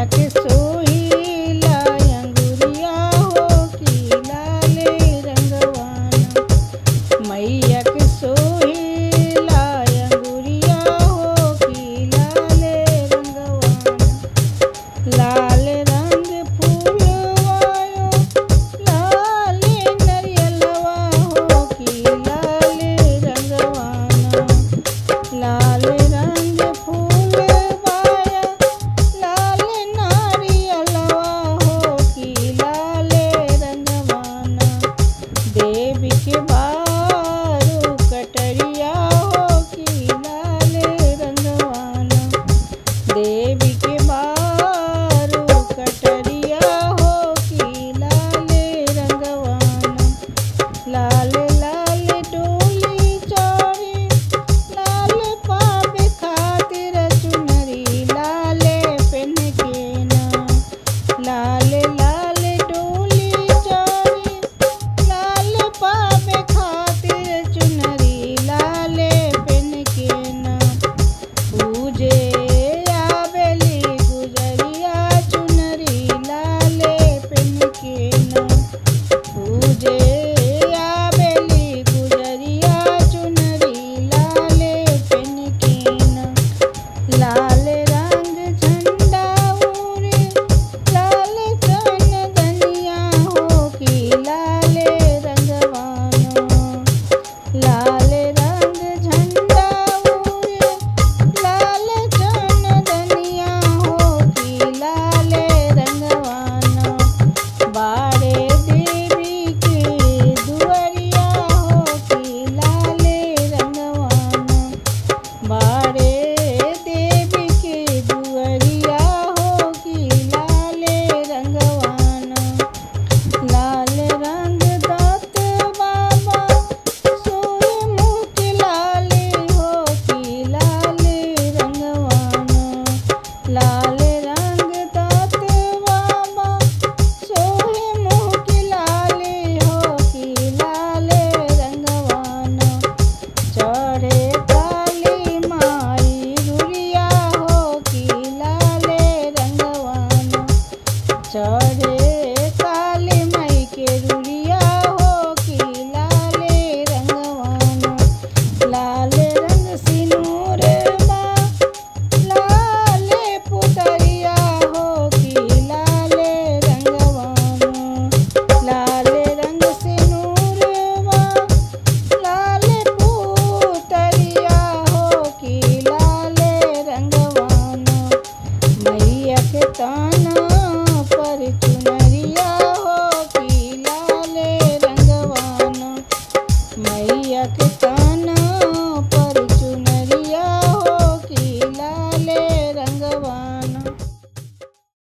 मैया के सोहिला अंगुरिया हो की लाले रंगवाना। मैया के सोहिला अंगुरिया हो की लाले रंगवाना। लाल रंग फूलवायो लाले नरियलवा हो की लाले रंगवाना। लाल रंग फूलवाया लाले नारियलवा हो की लाले रंगवाना। देवी के बारू कटरिया हो की लाले रंगवाना। देवी के बारू कटरिया हो की लाले रंगवाना। लाल लाल डोली चौड़ी लाल पावे खातिर चुनरी लाले पेन के ना। लाल लाल डोली चौड़ी लाल पावे खातिर चुनरी लाले पेन के ना। पूजे आवेली गुजरिया चुनरी लाले पेन के ना। पूजे आवेली गुजरिया चुनरी लाले पेन के ना। लाल रंग झंडा उड़े लाल चनदनिया हो की लाले रंगवाना। लाल रंग झंडा उड़े लाल चनदनिया हो की लाले रंगवाना। बाड़े देवी के दुअरिया हो की लाले रंगवाना। बाड़े देवी के दुअरिया हो की लाले रंगवाना। लाल रंग दात बाबा सोहे मुँह के लाले हो की लाले रंगवाना। लाल रंग दात बाबा सोहे मुँह के लाले हो की लाले रंगवाना। चढ़े काली माई रुरिया हो की लाले रंगवाना। चढ़े काली माई के रुरिया हो की लाले रंगवाना। लाल रंग सिनूर लाले पुतरिया हो की लाले रंगवाना। लाल रंग सिनूर लाले पुतरिया हो की लाले रंगवाना। मैया के ताना